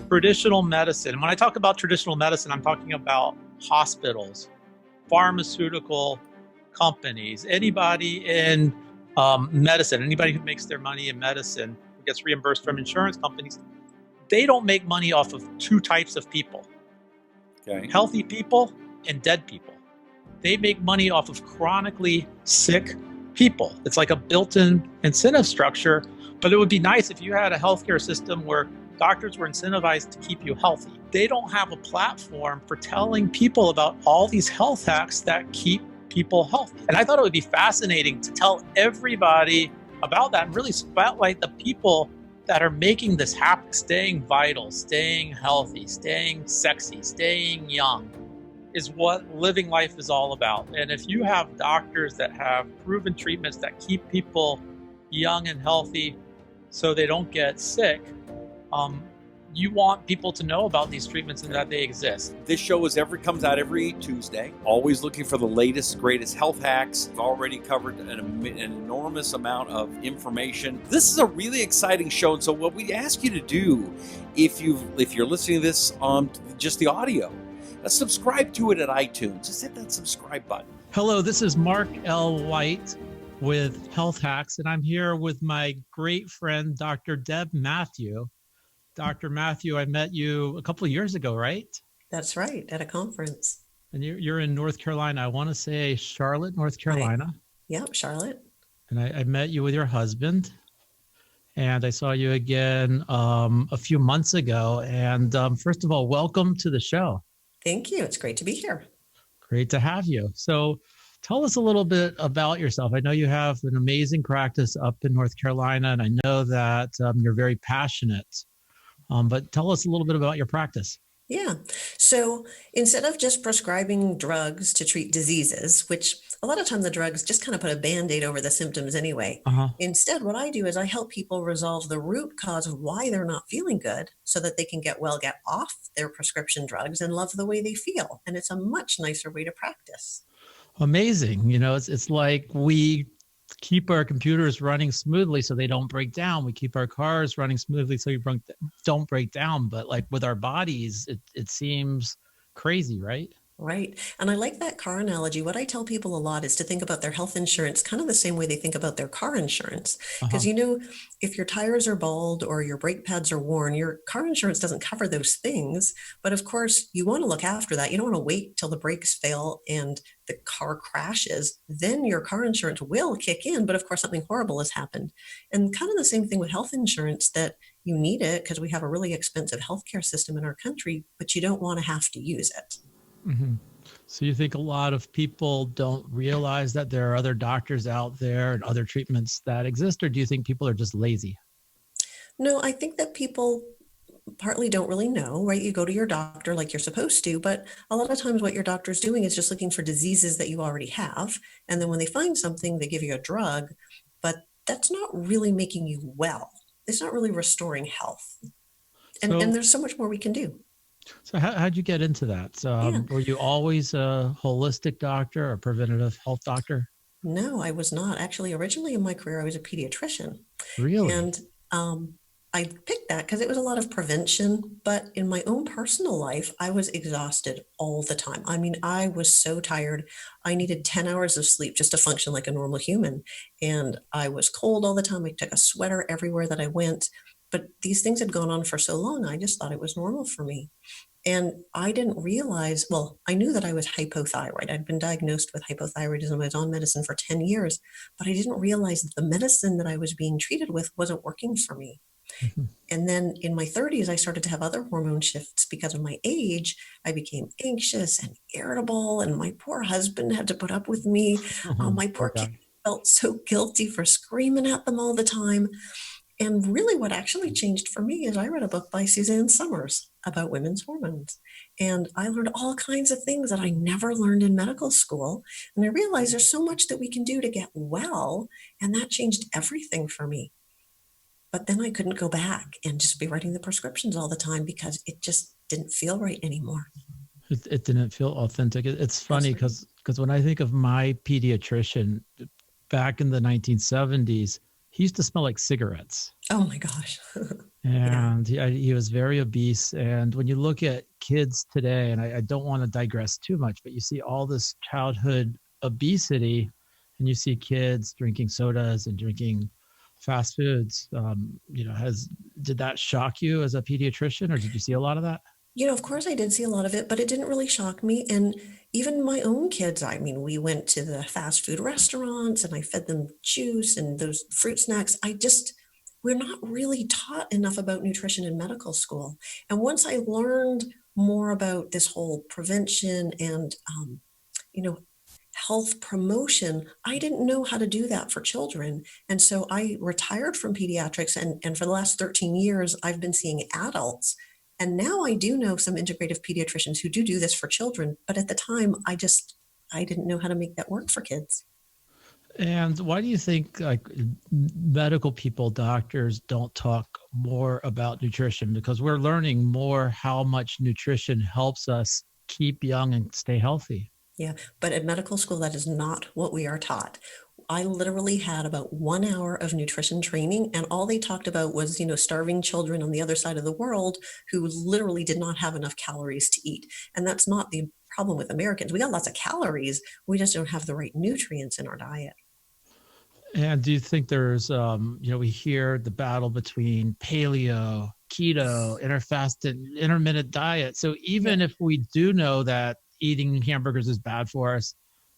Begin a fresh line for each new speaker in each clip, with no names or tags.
traditional medicine. When I talk about traditional medicine, I'm talking about hospitals, pharmaceutical companies, anybody in medicine, anybody who makes their money in medicine, who gets reimbursed from insurance companies. They don't make money off of two types of people, healthy people and dead people. They make money off of chronically sick people. It's like a built-in incentive structure, but it would be nice if you had a healthcare system where doctors were incentivized to keep you healthy. They don't have a platform for telling people about all these health hacks that keep people healthy. And I thought it would be fascinating to tell everybody about that and really spotlight the people that are making this happen, staying vital, staying healthy, staying sexy, staying young is what living life is all about. And if you have doctors that have proven treatments that keep people young and healthy so they don't get sick, you want people to know about these treatments and that they exist.
This show comes out every Tuesday, always looking for the latest, greatest health hacks. We've already covered an enormous amount of information. This is a really exciting show. And so what we ask you to do, if you're listening to this on just the audio, subscribe to it at iTunes. Just hit that subscribe button.
Hello, this is Mark L. White with Health Hacks, and I'm here with my great friend, Dr. Deb Matthews. Dr. Matthews, I met you a couple of years ago, right?
That's right, at a conference.
And you're in North Carolina. I want to say Charlotte, North Carolina.
Right. Yep, Charlotte.
And I met you with your husband. And I saw you again a few months ago. And first of all, welcome to the show.
Thank you. It's great to be here.
Great to have you. So tell us a little bit about yourself. I know you have an amazing practice up in North Carolina, and I know that you're very passionate. But tell us a little bit about your practice.
Yeah. So instead of just prescribing drugs to treat diseases, which a lot of times the drugs just kind of put a Band-Aid over the symptoms anyway. Instead, what I do is I help people resolve the root cause of why they're not feeling good so that they can get off their prescription drugs and love the way they feel. And it's a much nicer way to practice.
Amazing. You know, it's like we keep our computers running smoothly so they don't break down. We keep our cars running smoothly so we don't break down. But like with our bodies, it seems crazy, right?
Right. And I like that car analogy. What I tell people a lot is to think about their health insurance kind of the same way they think about their car insurance. Because, if your tires are bald or your brake pads are worn, your car insurance doesn't cover those things. But of course, you want to look after that. You don't want to wait till the brakes fail and the car crashes. Then your car insurance will kick in. But of course, something horrible has happened. And kind of the same thing with health insurance, that you need it because we have a really expensive healthcare system in our country, but you don't want to have to use it.
Mm-hmm. So you think a lot of people don't realize that there are other doctors out there and other treatments that exist, or do you think people are just lazy?
No, I think that people partly don't really know, right? You go to your doctor like you're supposed to, but a lot of times what your doctor's doing is just looking for diseases that you already have. And then when they find something, they give you a drug, but that's not really making you well. It's not really restoring health. And there's so much more we can do.
So how'd you get into that? Were you always a holistic doctor or a preventative health doctor?
No, I was not. Actually, originally in my career, I was a pediatrician.
Really?
And I picked that because it was a lot of prevention. But in my own personal life, I was exhausted all the time. I mean, I was so tired. I needed 10 hours of sleep just to function like a normal human. And I was cold all the time. I took a sweater everywhere that I went. But these things had gone on for so long, I just thought it was normal for me. And I didn't realize, I knew that I was hypothyroid. I'd been diagnosed with hypothyroidism. I was on medicine for 10 years, but I didn't realize that the medicine that I was being treated with wasn't working for me. Mm-hmm. And then in my 30s, I started to have other hormone shifts because of my age. I became anxious and irritable, and my poor husband had to put up with me. My poor kid felt so guilty for screaming at them all the time. And really what actually changed for me is I read a book by Suzanne Summers about women's hormones. And I learned all kinds of things that I never learned in medical school. And I realized there's so much that we can do to get well. And that changed everything for me. But then I couldn't go back and just be writing the prescriptions all the time because it just didn't feel right anymore.
It didn't feel authentic. It's funny because when I think of my pediatrician back in the 1970s, he used to smell like cigarettes.
Oh my gosh. Yeah.
and he was very obese. And when you look at kids today, and I don't want to digress too much, but you see all this childhood obesity, and you see kids drinking sodas and drinking fast foods. Has did that shock you as a pediatrician, or did you see a lot of that?
Of course I did see a lot of it, but it didn't really shock me. And even my own kids, I mean, we went to the fast food restaurants and I fed them juice and those fruit snacks. We're not really taught enough about nutrition in medical school. And once I learned more about this whole prevention and, you know, health promotion, I didn't know how to do that for children. And so I retired from pediatrics, and for the last 13 years, I've been seeing adults. And now I do know some integrative pediatricians who do this for children. But at the time, I didn't know how to make that work for kids.
And why do you think like medical people, doctors don't talk more about nutrition? Because we're learning more how much nutrition helps us keep young and stay healthy.
Yeah, but at medical school, that is not what we are taught. I literally had about 1 hour of nutrition training, and all they talked about was, starving children on the other side of the world who literally did not have enough calories to eat. And that's not the problem with Americans. We got lots of calories. We just don't have the right nutrients in our diet.
And do you think there's, we hear the battle between paleo, keto, interfasted, intermittent diet. So even if we do know that eating hamburgers is bad for us,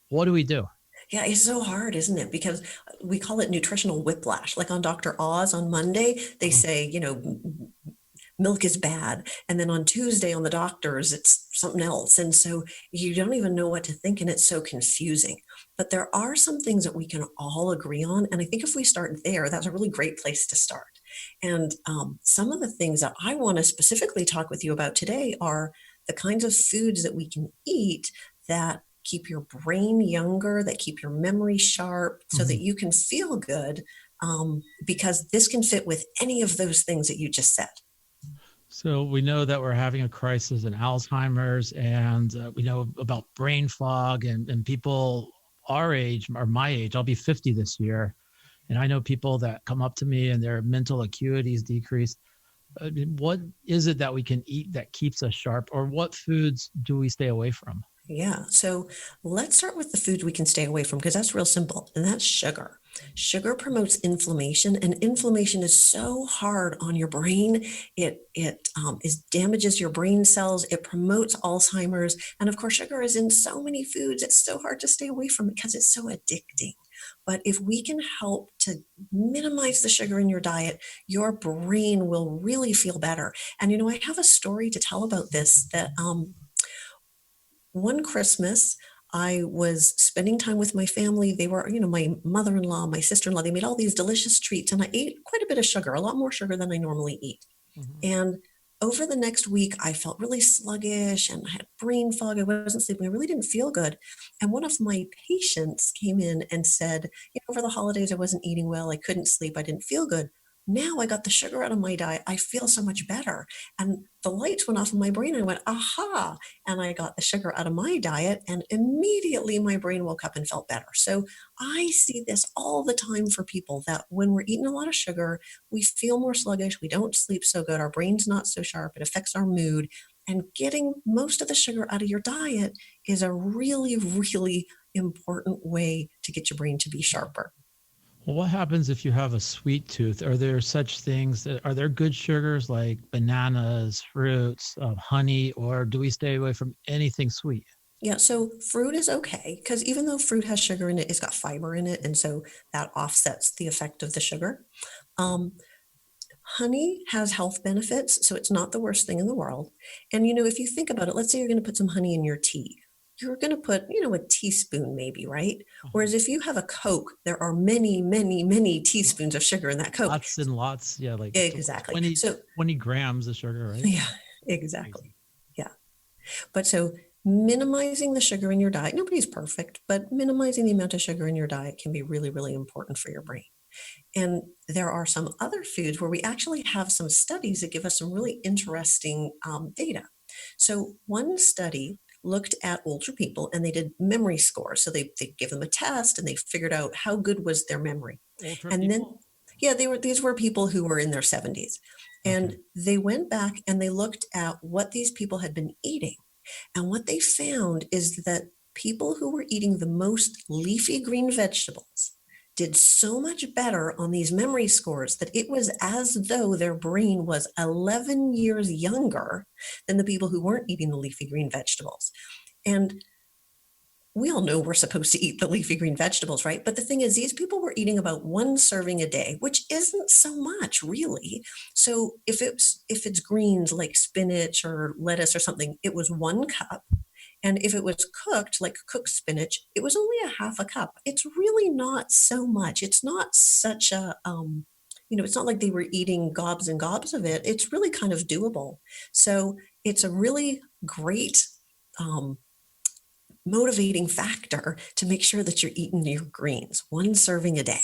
what do we do?
Yeah, it's so hard, isn't it? Because we call it nutritional whiplash. Like on Dr. Oz on Monday, they say, milk is bad. And then on Tuesday on the doctors, it's something else. And so you don't even know what to think. And it's so confusing. But there are some things that we can all agree on. And I think if we start there, that's a really great place to start. And some of the things that I want to specifically talk with you about today are the kinds of foods that we can eat that keep your brain younger, that keep your memory sharp, so that you can feel good, because this can fit with any of those things that you just said.
So we know that we're having a crisis in Alzheimer's, and we know about brain fog and people our age or my age. I'll be 50 this year. And I know people that come up to me and their mental acuity is decreased. I mean, what is it that we can eat that keeps us sharp, or what foods do we stay away from?
Yeah. So let's start with the foods we can stay away from, because that's real simple. And that's sugar. Sugar promotes inflammation, and inflammation is so hard on your brain. It damages your brain cells. It promotes Alzheimer's. And of course, sugar is in so many foods. It's so hard to stay away from it because it's so addicting. But if we can help to minimize the sugar in your diet, your brain will really feel better. And, I have a story to tell about this that, one Christmas, I was spending time with my family. They were, my mother-in-law, my sister-in-law, they made all these delicious treats, and I ate quite a bit of sugar, a lot more sugar than I normally eat. And over the next week, I felt really sluggish and I had brain fog. I wasn't sleeping. I really didn't feel good. And one of my patients came in and said, over the holidays, I wasn't eating well. I couldn't sleep. I didn't feel good. Now I got the sugar out of my diet. I feel so much better. And the lights went off in my brain. I went, aha. And I got the sugar out of my diet, and immediately my brain woke up and felt better. So I see this all the time for people, that when we're eating a lot of sugar, we feel more sluggish. We don't sleep so good. Our brain's not so sharp. It affects our mood. And getting most of the sugar out of your diet is a really, really important way to get your brain to be sharper.
Well, what happens if you have a sweet tooth? Are there such things are there good sugars like bananas, fruits, honey, or do we stay away from anything sweet?
Yeah, so fruit is okay, because even though fruit has sugar in it, it's got fiber in it. And so that offsets the effect of the sugar. Um, Honey has health benefits, so it's not the worst thing in the world. And, if you think about it, let's say you're going to put some honey in your tea. You're going to put, a teaspoon maybe, right? Whereas if you have a Coke, there are many, many, many teaspoons of sugar in that Coke.
Lots and lots. Yeah, like
Exactly.
20 grams of sugar, right?
Yeah, exactly. Yeah. But so minimizing the sugar in your diet, nobody's perfect, but minimizing the amount of sugar in your diet can be really, really important for your brain. And there are some other foods where we actually have some studies that give us some really interesting data. So one study looked at older people, and they did memory scores. So they gave them a test, and they figured out how good was their memory.
Older
And
people?
then, yeah, these were people who were in their 70s. And
Okay.
they went back and they looked at what these people had been eating. And what they found is that people who were eating the most leafy green vegetables did so much better on these memory scores that it was as though their brain was 11 years younger than the people who weren't eating the leafy green vegetables. And we all know we're supposed to eat the leafy green vegetables, right? But the thing is, these people were eating about one serving a day, which isn't so much really. So if it's greens like spinach or lettuce or something, it was 1 cup. And if it was cooked, like cooked spinach, it was only a half a cup. It's really not so much. It's not such a, it's not like they were eating gobs and gobs of it. It's really kind of doable. So it's a really great um, motivating factor to make sure that you're eating your greens, 1 serving a day.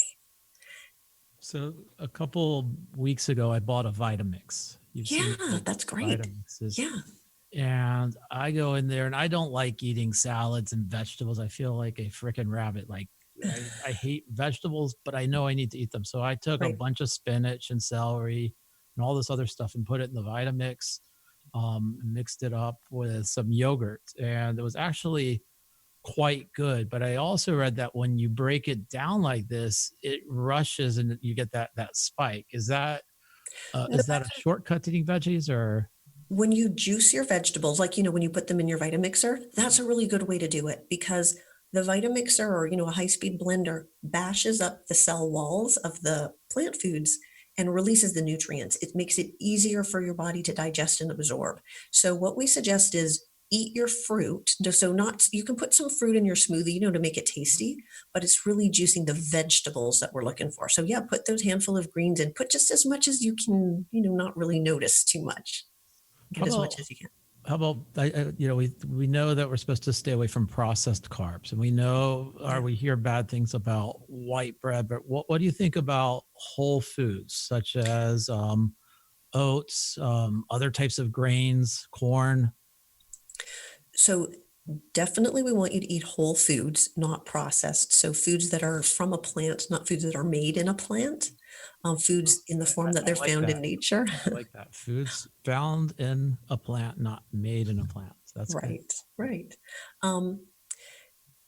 So a couple weeks ago, I bought a Vitamix. You've seen
Yeah, that's great.
Vitamixes.
Yeah.
And I go in there and I don't like eating salads and vegetables. I feel like a freaking rabbit. Like I hate vegetables, but I know I need to eat them. So I took a
Right.
bunch of spinach and celery and all this other stuff and put it in the Vitamix, mixed it up with some yogurt. And it was actually quite good. But I also read that when you break it down like this, it rushes and you get that spike. Is that
No,
is that a shortcut to eating veggies or?
when you juice your vegetables, like, when you put them in your Vitamixer, that's a really good way to do it because the Vitamixer or, a high-speed blender bashes up the cell walls of the plant foods and releases the nutrients. It makes it easier for your body to digest and absorb. So what we suggest is eat your fruit. So not, you can put some fruit in your smoothie, to make it tasty, but it's really juicing the vegetables that we're looking for. So yeah, put those handful of greens in, put just as much as you can, not really notice too much.
How
Get as
about
much as you can.
how about we know that we're supposed to stay away from processed carbs, and we know or we hear bad things about white bread. But what do you think about whole foods such as oats, other types of grains, corn?
So definitely we want you to eat whole foods, not processed. So foods that are from a plant, not foods that are made in a plant, foods in the form that
I
they're
like
found in
that.
nature.
I like that. Foods found in a plant, not made in a plant. That's good.
Right, right. Um,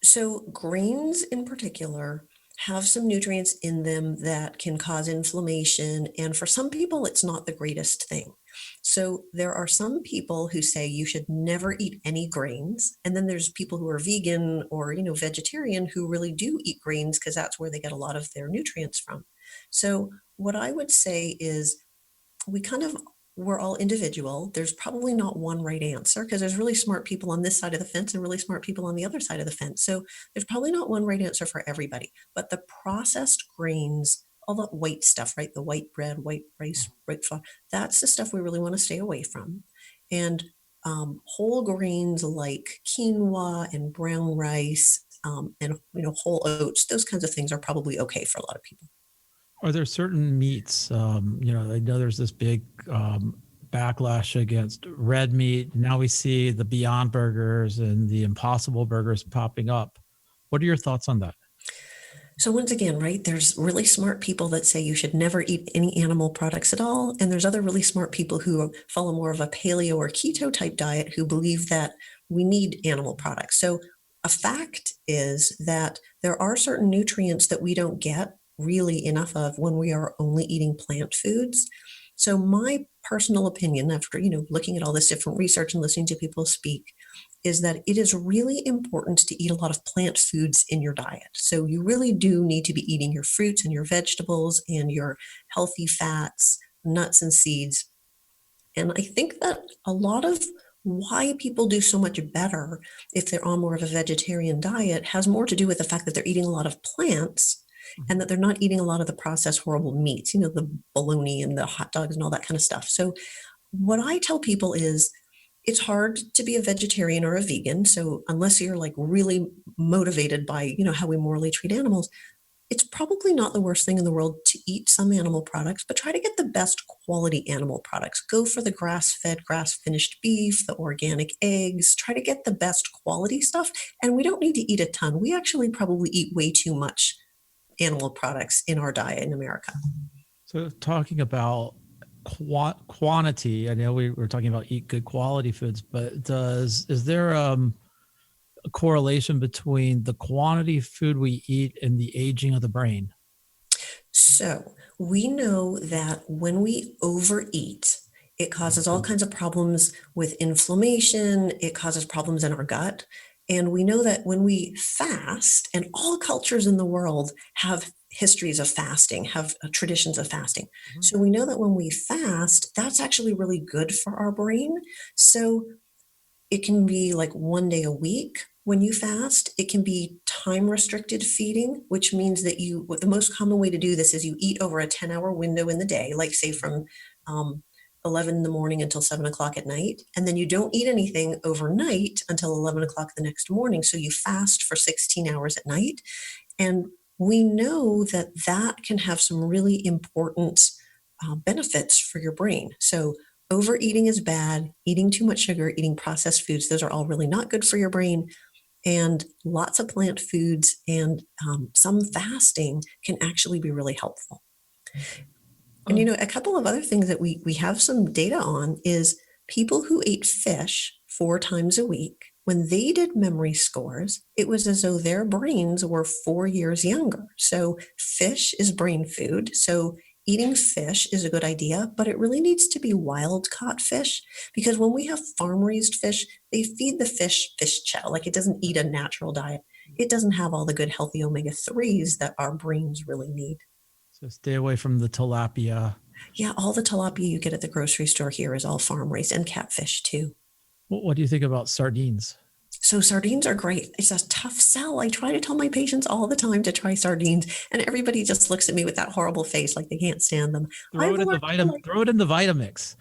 So grains in particular have some nutrients in them that can cause inflammation. And for some people, it's not the greatest thing. So there are some people who say you should never eat any grains. And then there's people who are vegan or, vegetarian who really do eat grains because that's where they get a lot of their nutrients from. So what I would say is we kind of we're all individual. There's probably not one right answer because there's really smart people on this side of the fence and really smart people on the other side of the fence. So there's probably not one right answer for everybody. But the processed grains, all that white stuff, right? The white bread, white rice, white flour, that's the stuff we really want to stay away from. And whole grains like quinoa and brown rice and whole oats, those kinds of things are probably okay for a lot of people.
Are there certain meats? I know there's this big backlash against red meat. Now we see the Beyond Burgers and the Impossible Burgers popping up. What are your thoughts on that?
So once again, right, there's really smart people that say you should never eat any animal products at all. And there's other really smart people who follow more of a paleo or keto type diet who believe that we need animal products. So a fact is that there are certain nutrients that we don't get really enough of when we are only eating plant foods. So my personal opinion after, looking at all this different research and listening to people speak is that it is really important to eat a lot of plant foods in your diet. So you really do need to be eating your fruits and your vegetables and your healthy fats, nuts and seeds. And I think that a lot of why people do so much better if they're on more of a vegetarian diet has more to do with the fact that they're eating a lot of plants and that they're not eating a lot of the processed horrible meats, the bologna and the hot dogs and all that kind of stuff. So what I tell people is it's hard to be a vegetarian or a vegan. So unless you're like really motivated by, how we morally treat animals, it's probably not the worst thing in the world to eat some animal products, but try to get the best quality animal products. Go for the grass-fed, grass-finished beef, the organic eggs. Try to get the best quality stuff. And we don't need to eat a ton. We actually probably eat way too much animal products in our diet in America.
So talking about quantity, I know we were talking about eat good quality foods, but is there a correlation between the quantity of food we eat and the aging of the brain?
So we know that when we overeat, it causes all kinds of problems with inflammation. It causes problems in our gut. And we know that when we fast, and all cultures in the world have histories of fasting, have traditions of fasting.
Mhm.
So we know that when we fast, that's actually really good for our brain. So it can be like 1 day a week when you fast. It can be time restricted feeding, which means that the most common way to do this is you eat over a 10-hour window in the day, like say from um, 11 in the morning until 7 o'clock at night. And then you don't eat anything overnight until 11 o'clock the next morning. So you fast for 16 hours at night. And we know that that can have some really important benefits for your brain. So overeating is bad. Eating too much sugar, eating processed foods, those are all really not good for your brain. And lots of plant foods and some fasting can actually be really helpful. And
Oh,
a couple of other things that we have some data on is people who ate fish 4 times a week. When they did memory scores, it was as though their brains were 4 years younger. So fish is brain food. So eating fish is a good idea, but it really needs to be wild caught fish, because when we have farm raised fish, they feed the fish chow. Like, it doesn't eat a natural diet. It doesn't have all the good healthy omega-3s that our brains really need.
so stay away from the tilapia.
Yeah, all the tilapia you get at the grocery store here is all farm raised, and catfish too.
What do you think about sardines?
So sardines are great. It's a tough sell. I try to tell my patients all the time to try sardines, and everybody just looks at me with that horrible face like they can't stand them. I've learned to like.
Throw it in the Vitamix.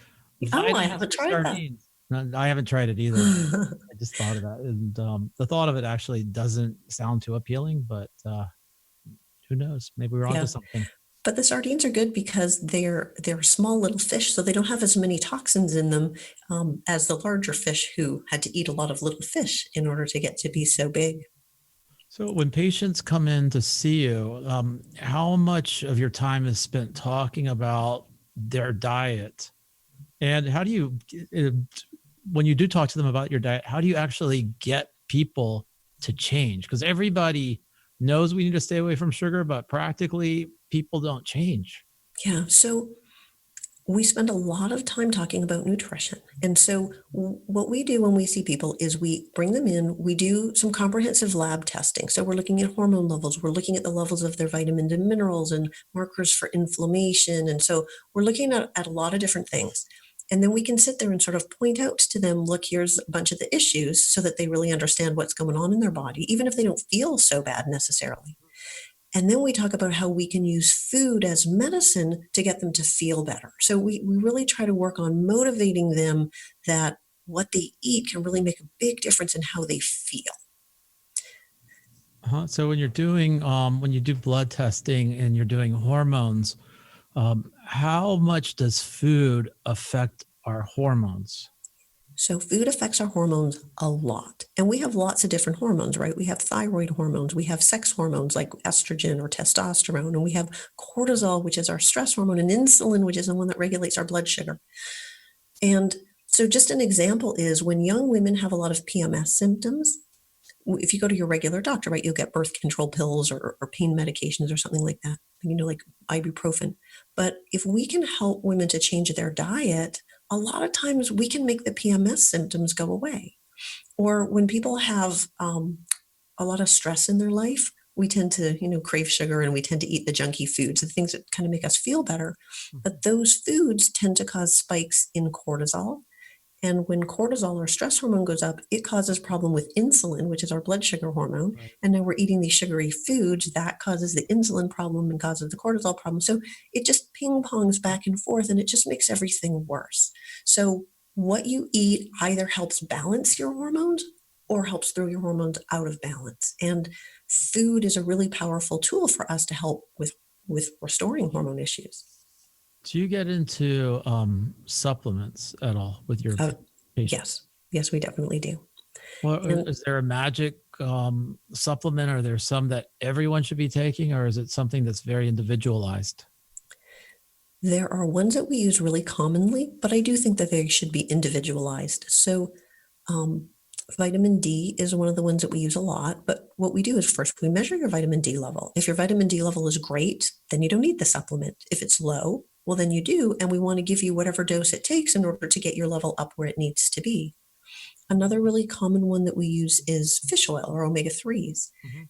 Oh, I
Vitamix
haven't
for
tried that.
sardines. No, I haven't tried it either. I just thought of that, and the thought of it actually doesn't sound too appealing. But who knows? Maybe we're onto
Yeah,
something.
but the sardines are good because they're small little fish, so they don't have as many toxins in them as the larger fish who had to eat a lot of little fish in order to get to be so big.
So when patients come in to see you, how much of your time is spent talking about their diet? And how do you, uh, when you do talk to them about your diet, how do you actually get people to change? Because everybody knows we need to stay away from sugar, but practically people don't change.
Yeah, so we spend a lot of time talking about nutrition. And so, what we do when we see people is we bring them in, we do some comprehensive lab testing. So, we're looking at hormone levels, we're looking at the levels of their vitamins and minerals and markers for inflammation. And so, we're looking at a lot of different things. And then we can sit there and sort of point out to them, look, here's a bunch of the issues, so that they really understand what's going on in their body, even if they don't feel so bad necessarily. And then we talk about how we can use food as medicine to get them to feel better. So we really try to work on motivating them that what they eat can really make a big difference in how they feel.
So when you do blood testing and you're doing hormones, how much does food affect our hormones?
So food affects our hormones a lot. And we have lots of different hormones, right? We have thyroid hormones, we have sex hormones like estrogen or testosterone, and we have cortisol, which is our stress hormone, and insulin, which is the one that regulates our blood sugar. And so just an example is when young women have a lot of PMS symptoms, if you go to your regular doctor, right, you'll get birth control pills or pain medications or something like that, like ibuprofen. But if we can help women to change their diet, a lot of times we can make the PMS symptoms go away. Or when people have a lot of stress in their life, we tend to, crave sugar, and we tend to eat the junky foods, the things that kind of make us feel better. But those foods tend to cause spikes in cortisol. And when cortisol or stress hormone goes up, it causes problem with insulin, which is our blood sugar hormone.
Right.
And now we're eating these sugary foods that causes the insulin problem and causes the cortisol problem. So it just ping pongs back and forth, and it just makes everything worse. So what you eat either helps balance your hormones or helps throw your hormones out of balance. And food is a really powerful tool for us to help with restoring hormone issues.
Do you get into supplements at all with your patients?
Yes, we definitely do.
Well,
And
is there a magic supplement? Are there some that everyone should be taking, or is it something that's very individualized?
There are ones that we use really commonly, but I do think that they should be individualized. So, um, vitamin D is one of the ones that we use a lot. But what we do is first we measure your vitamin D level. If your vitamin D level is great, then you don't need the supplement. If it's low, well, then you do. And we want to give you whatever dose it takes in order to get your level up where it needs to be. Another really common one that we use is fish oil or omega 3s.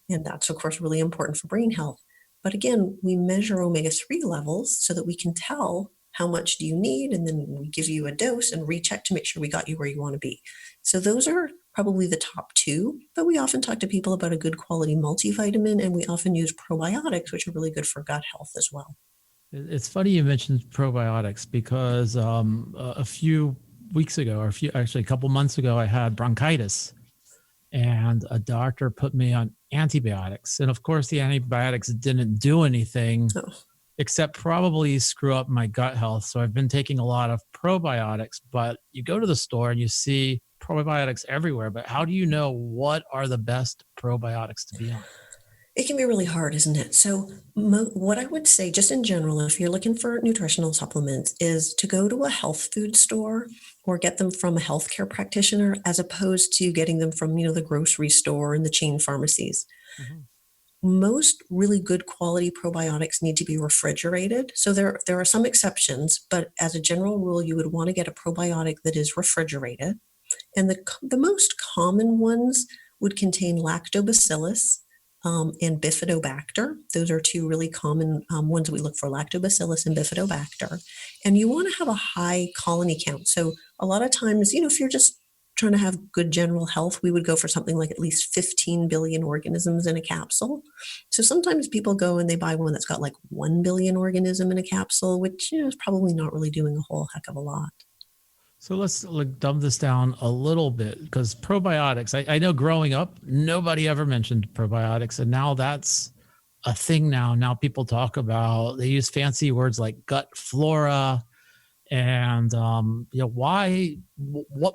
And that's, of course, really important for brain health. But again, we measure omega 3 levels so that we can tell how much do you need, and then we give you a dose and recheck to make sure we got you where you want to be. So those are probably the top two, but we often talk to people about a good quality multivitamin, and we often use probiotics, which are really good for gut health as well.
It's funny you mentioned probiotics because a few weeks ago, or actually a couple months ago, I had bronchitis, and a doctor put me on antibiotics. And of course, the antibiotics didn't do anything
Oh.
except probably screw up my gut health. So I've been taking a lot of probiotics, but you go to the store and you see probiotics everywhere. But how do you know what are the best probiotics to be on?
It can be really hard, isn't it? So, what I would say, just in general, if you're looking for nutritional supplements, is to go to a health food store or get them from a healthcare practitioner, as opposed to getting them from, the grocery store and the chain pharmacies.
Mhm.
Most really good quality probiotics need to be refrigerated. So there are some exceptions, but as a general rule, you would want to get a probiotic that is refrigerated. And the most common ones would contain lactobacillus and bifidobacter. Those are two really common ones that we look for, lactobacillus and bifidobacter. And you want to have a high colony count. So a lot of times, if you're just trying to have good general health, we would go for something like at least 15 billion organisms in a capsule. So sometimes people go and they buy one that's got like 1 billion organism in a capsule, which is probably not really doing a whole heck of a lot.
So let's dumb this down a little bit because probiotics, I know growing up, nobody ever mentioned probiotics. And now that's a thing now. Now people talk about, they use fancy words like gut flora. And,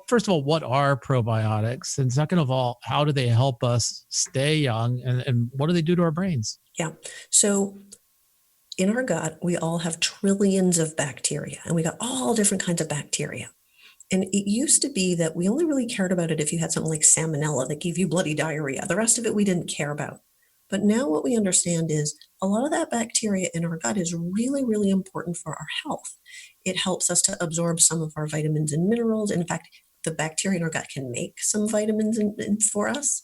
first of all, what are probiotics? And second of all, how do they help us stay young? And what do they do to our brains?
Yeah. So in our gut, we all have trillions of bacteria, and we got all different kinds of bacteria. And it used to be that we only really cared about it if you had something like salmonella that gave you bloody diarrhea. The rest of it we didn't care about. But now what we understand is a lot of that bacteria in our gut is really, really important for our health. It helps us to absorb some of our vitamins and minerals. In fact, the bacteria in our gut can make some vitamins for us.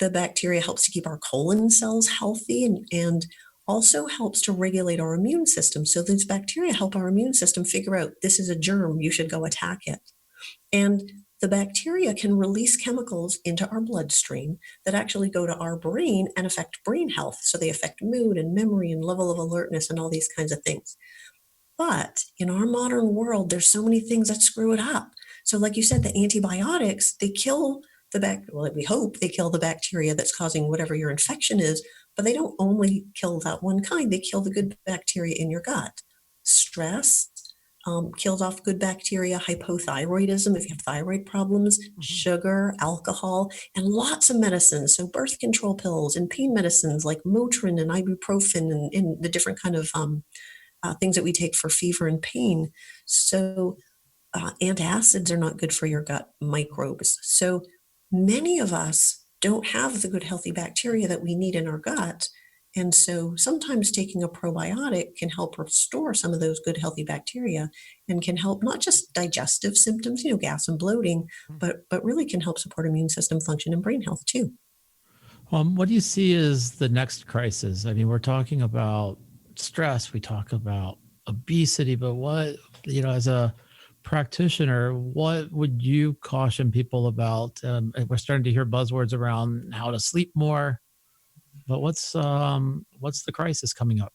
The bacteria helps to keep our colon cells healthy and also helps to regulate our immune system. So these bacteria help our immune system figure out this is a germ, you should go attack it. And the bacteria can release chemicals into our bloodstream that actually go to our brain and affect brain health. So they affect mood and memory and level of alertness and all these kinds of things. But in our modern world, there's so many things that screw it up. So like you said, the antibiotics, they kill we hope they kill the bacteria that's causing whatever your infection is, but they don't only kill that one kind. They kill the good bacteria in your gut. Stress kills off good bacteria, hypothyroidism, if you have thyroid problems, sugar, alcohol, and lots of medicines. So birth control pills and pain medicines like Motrin and ibuprofen and the different kind of things that we take for fever and pain. So antacids are not good for your gut microbes. So many of us don't have the good healthy bacteria that we need in our gut. And so sometimes taking a probiotic can help restore some of those good healthy bacteria and can help not just digestive symptoms, gas and bloating, but really can help support immune system function and brain health too.
What do you see as the next crisis? I mean, we're talking about stress, we talk about obesity, but what, as a practitioner, what would you caution people about? We're starting to hear buzzwords around how to sleep more, but what's the crisis coming up?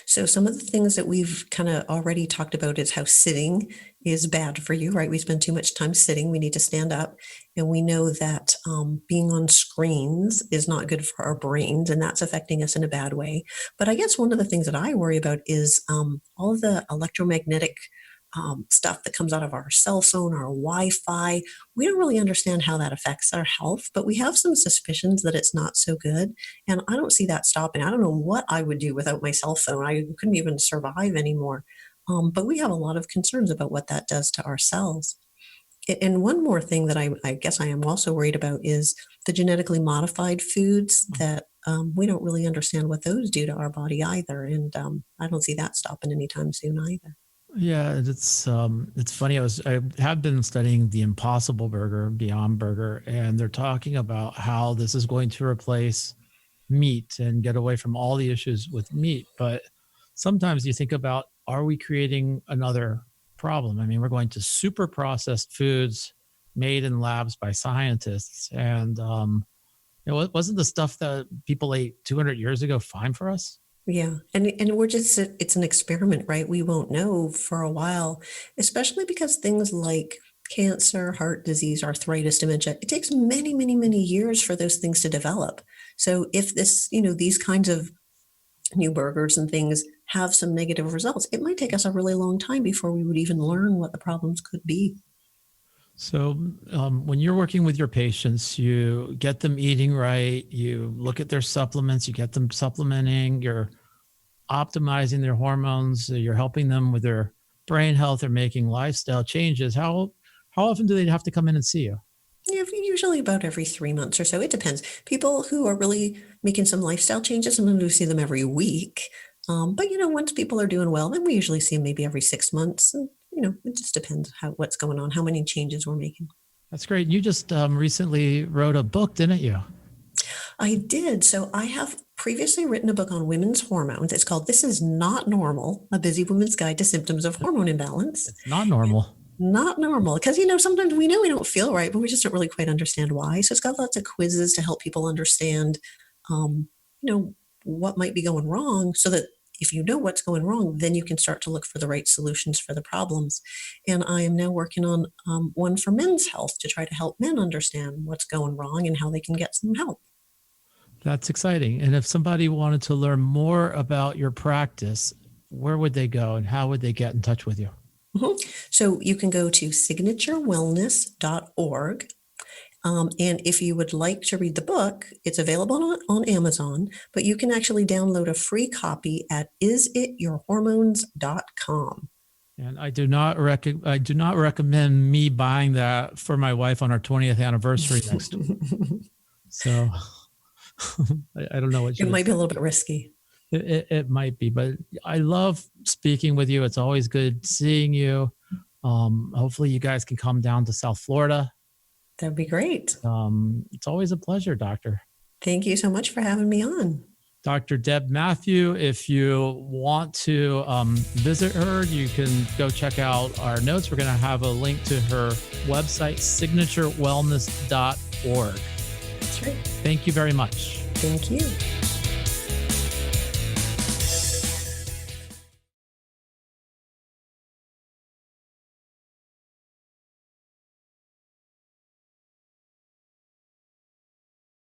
So some of the things that we've kind of already talked about is how sitting is bad for you, right? We spend too much time sitting. We need to stand up. And we know that being on screens is not good for our brains, and that's affecting us in a bad way. But I guess one of the things that I worry about is all of the electromagnetic stuff that comes out of our cell phone, our Wi-Fi. We don't really understand how that affects our health, but we have some suspicions that it's not so good. And I don't see that stopping. I don't know what I would do without my cell phone. I couldn't even survive anymore. But we have a lot of concerns about what that does to our cells. And one more thing that I guess I am also worried about is the genetically modified foods that we don't really understand what those do to our body either. And I don't see that stopping anytime soon either.
Yeah, it's funny. I have been studying the Impossible Burger, Beyond Burger, and they're talking about how this is going to replace meat and get away from all the issues with meat. But sometimes you think about, are we creating another problem? I mean, we're going to super processed foods made in labs by scientists, and wasn't the stuff that people ate 200 years ago fine for us?
Yeah. And we're just, it's an experiment, right? We won't know for a while, especially because things like cancer, heart disease, arthritis, dementia, it takes many, many, many years for those things to develop. So if these kinds of new burgers and things have some negative results, it might take us a really long time before we would even learn what the problems could be.
So when you're working with your patients, you get them eating right, you look at their supplements, you get them supplementing, you're optimizing their hormones, you're helping them with their brain health, they're making lifestyle changes. How often do they have to come in and see you?
Yeah, usually about every 3 months or so. It depends. People who are really making some lifestyle changes, sometimes we see them every week. But once people are doing well, then we usually see them maybe every 6 months. And, it just depends what's going on, how many changes we're making.
That's great. You just recently wrote a book, didn't you?
I did. So I have previously written a book on women's hormones. It's called This Is Not Normal, A Busy Woman's Guide to Symptoms of Hormone Imbalance.
It's not normal.
Not normal. Because, sometimes we know we don't feel right, but we just don't really quite understand why. So it's got lots of quizzes to help people understand, what might be going wrong, so that if you know what's going wrong, then you can start to look for the right solutions for the problems. And I am now working on one for men's health to try to help men understand what's going wrong and how they can get some help.
That's exciting. And if somebody wanted to learn more about your practice, where would they go and how would they get in touch with you?
Mm-hmm. So you can go to signaturewellness.org. And if you would like to read the book, it's available on Amazon, but you can actually download a free copy at isityourhormones.com.
And I do not recommend me buying that for my wife on our 20th anniversary next week. So I don't know what
it might be a little bit risky.
It might be, but I love speaking with you. It's always good seeing you. Hopefully you guys can come down to South Florida.
That'd be great.
It's always a pleasure, Doctor.
Thank you so much for having me on.
Dr. Deb Matthews, if you want to visit her, you can go check out our notes. We're going to have a link to her website, signaturewellness.org.
That's right.
Thank you very much.
Thank you.